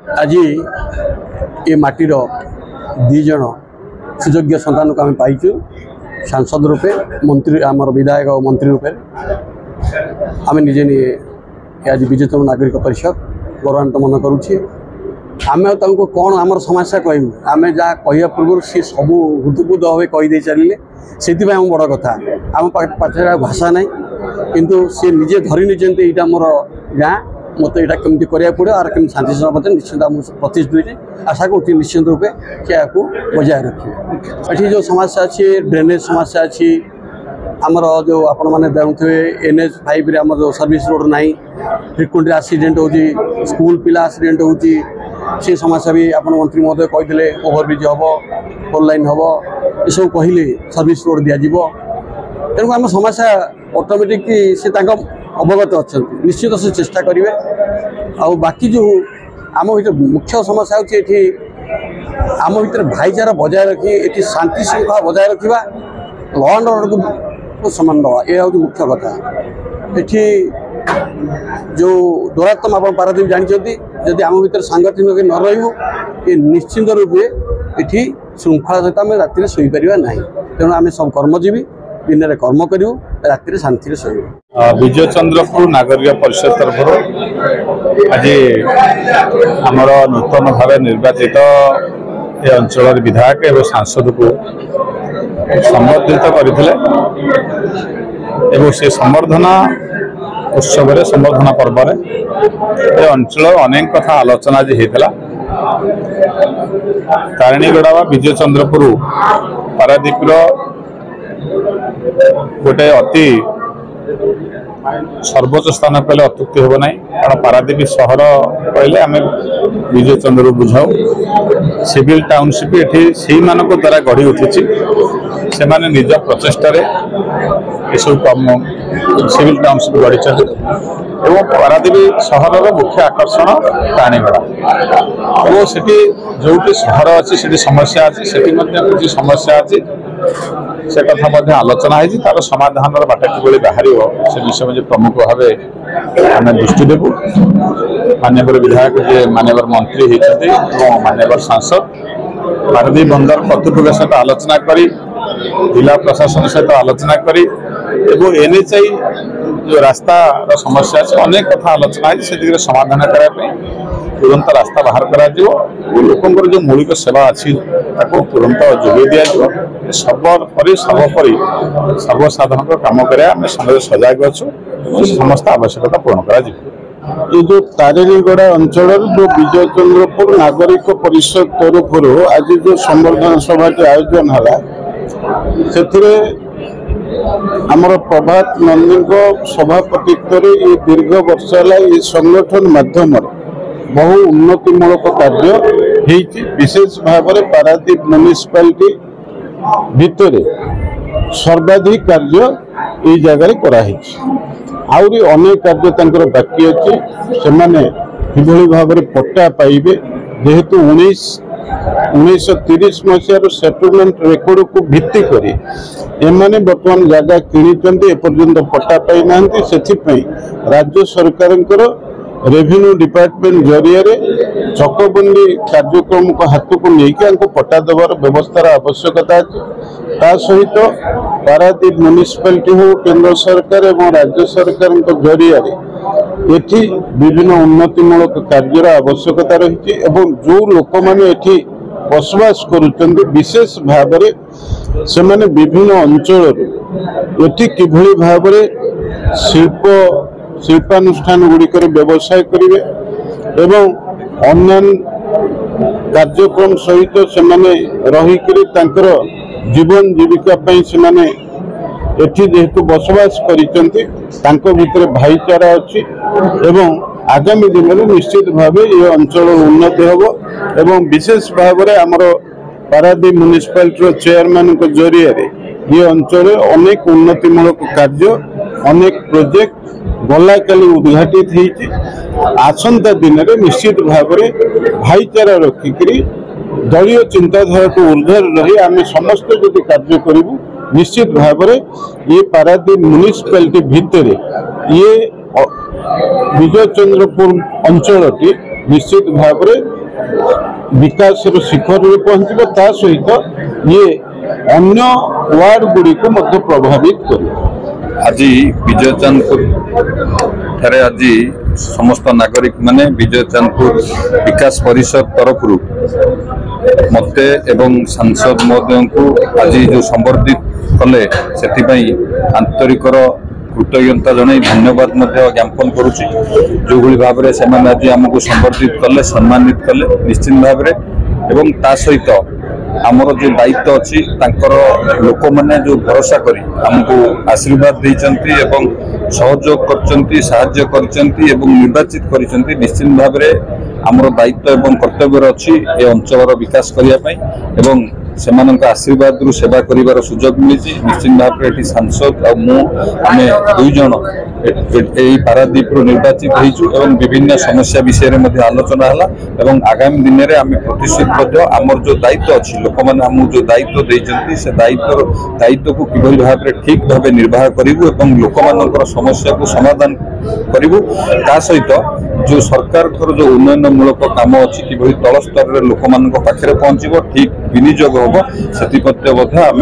आज ये माटीर दीज सुयोग्य सन्तान को आम पाइचु सांसद रूपे मंत्री आमर विधायक और मंत्री रूपे आम निजे आज विजेतम नागरिक परिषद गौरवान्वित मन करुच्छे। आम कौन आमर समस्या कहूँ आम जहाँ कह पूर्व सी सब हुदुपुद भाव कहीदे चलिए से बड़ कथा आम पाखे भाषा ना किंतु सी निजे धरी नहीं यहाँ मोर गाँ मत यहाँ कमी कराया पड़ो और कमी शांति सभापति निश्चिंत प्रतिश्रुति आशा करूँ निश्चित रूपे क्या बजाय रखिए। ये जो समस्या अच्छी ड्रेनेज समस्या अच्छी आमर जो आपण मैंने जानते NH5 रे आमर जो सर्विस रोड ना फ्रिक्वेंटली एक्सीडेंट हो स्कूल पिला एक्सीडेंट हो समस्या भी आप मंत्री महोदय कही ओवरब्रिज हम 4 लाइन हम ये सब कहले सर्विस रोड दिज्व तेणु आम समस्या ऑटोमेटिक से अवगत अच्छा निश्चित से चेष्टा करेंगे। आउ बाकी जो आम भर मुख्य समस्या होती आम भर भाईचारा बजाय रखी ये शांति श्रृंखला बजाय रखा लॉ एंड ऑर्डर को सम्मान दवा यह हूँ मुख्य कथा। ये जो दुरात्म आप पारादीप जानते जदि आम भर सांगठनिक न रही निश्चिंत रूपे ये श्रृंखला सहित आम राति शोपार ना तेणु आम सब कर्मजीवी दिन में कर्म करूँ राति शांति शो। विजय चंद्रपुर नागरिक परिषद तरफ आज आमर नूतन भाव निर्वाचित ये अंचल विधायक एवं सांसद को संबर्धित करते से संबर्धना उत्सव संबर्धना पर्व ये अंचल अनेक कथा आलोचना आज होता तारिणीगड़ा विजय चंद्रपुर पारादीप गोटे अति सर्वोच्च स्थान कहले अत्युक्ति हम ना कारण पारादीप सहर कहले आम विजय चंद्र बुझाऊ सिविल टाउनशिप ये से द्वारा गढ़ी उठी से माने निज प्रचेष्टार सब कम सिविल टाउनशिप गढ़ी एवं पारादीप सहर मुख्य आकर्षण तारिणीगड़ा और सेठी जो सहर अच्छी से समस्या अच्छी से समस्या अच्छी से कथा आलोचना है तार समाधान बाट कि बाहर से विषय में प्रमुख भाव आम दृष्टि देवु माननीय विधायक जी माननीय मंत्री होती माननीय सांसद पारादीप बंदर कर्तृपक्ष सहित आलोचना करी जिला प्रशासन सहित आलोचना करी NHI जो रास्ता समस्या अच्छे अनेक कथा आलोचना है से समाधान करने तुरंत रास्ता बाहर करा लोकंर जो मौलिक सेवा अच्छी तुरंत जोगे दि सर्वोपरि सर्वसाधारण काम करें सजग अच्छु समस्त आवश्यकता पूर्ण कर ये जो तारिणीगड़ा अंचल जो विजय चंद्रपुर नागरिक परिषद तरफ आज जो संबर्धना सभा आयोजन है आमर प्रभात नंदी सभापतित्व ये दीर्घ वर्ष है ये संगठन माध्यम बहु उन्नतिमूलक कार्य विशेष भाव में पारादीप म्युनिसिपालिटी भितर सर्वाधिक कार्य ये जगह कराई आउरी अनेक कार्य बाकी अच्छी से किभली भाव में पट्टा पाइबे जेहेतु 1930 मसीहार सेटलमेंट रेकर्ड को भित्ति करी एमाने वर्तमान जगह किणी एपर्यंत पट्टा पाई ना राज्य सरकार रेवेन्यू डिपार्टमेंट जरिया चकबंदी कार्यक्रम को हाथ को लेकिन पट्टा देवार व्यवस्थार आवश्यकता ता सहित पारादीप म्युनिसिपालिटी हो केंद्र सरकार और राज्य सरकार जरिया एठी विभिन्न उन्नतिमूलक कार्यर आवश्यकता रही जो लोक मैंने बसवास करुचंदी विशेष भाव से माने विभिन्न अंचल एठी किभली भाव शिल्पानुष्ठान गुड़िक व्यवसाय करेंगे एवं अन्य कार्यक्रम सहित से माने रहीकरी तांकर जीवन जीविका से एठी जेहेतु बसवास करिसेंती तांको भितर भाईचारा अच्छी एवं आगामी दिन में निश्चित भाव ये अंचल उन्नति होबो एवं विशेष भाव में आमर पारादीप म्युनिसिपालिटी चेयरमैन को जरिया ये अंचल अनेक उन्नतिमूलक कार्य अनेक प्रोजेक्ट गला काली उद्घाटित होती आसंता दिन में निश्चित भाव में भाईचारा रखिकी दलीय चिंताधारा को ऊर्ध्वर रही आम समस्त जो कार्य करूँ निश्चित भाव में ये पारादीप म्युनिसिपालिटी भितर ये विजय चंद्रपुर अंचल निश्चित भाव विकास शिखर में पहुंचब ता सहित ये अन्य वार्ड गुड़ी को मध्य प्रभावित कर। आज विजयचंदपुर ठारे आज समस्त नागरिक माने विजयचंदपुर विकास परिषद तरफ मते एवं सांसद महोदय को आज जो संबर्धित कले से आंतरिकर कृतज्ञता जन धन्यवाद ज्ञापन करुच्ची जो भाव में से आज आमको संबर्धित कले सम्मानित कले निश्चित भाव एवं ता सहित आमर जो दायित्व अच्छी लोक मैंने जो भरोसा करी आमको आशीर्वाद देइचंती एवं सहयोग करचंती साहाय्य करचंती एवं निर्वाचित करचंती निश्चित भाव में आमर दायित्व एवं कर्तव्य अच्छी ए अंचल विकास करने एवं सेमानंक आशीर्वाद रु सेवा करिवार सुजोग मिली निश्चित भाव में सांसद और मुझे दुई जन पारादीप निर्वाचित होइछु एवं विभिन्न समस्या विषय में आलोचना है एवं आगामी दिन में आम प्रतिश्रुत आमर जो दायित्व अच्छी लोक मैंने आमको जो दायित्व देइचंती से दायित्व को किभली भाव में ठीक भाव निर्वाह करिवु एवं लोक मानकर समस्या को समाधान करिवु ता सहित जो सरकार जो उन्नयन मूलक काम अच्छी किभली तल स्तर में लोक मानक पाखरे पहुंचब ठीक विनियोग हम से आम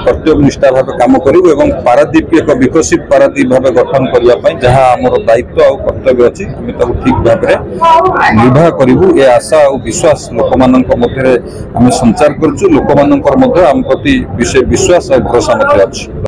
कर्तव्य निष्ठा भाव काम करूँ एवं पारादीप एक विकसित पारादीप भाव गठन करने जहाँ आमर दायित्व और कर्तव्य अच्छी आम ठीक भाव में निर्वाह करूँ ये आशा और विश्वास लोक मध्य आम संचार करुँ लोक आम प्रति विश्वास और भरोसा अच्छी।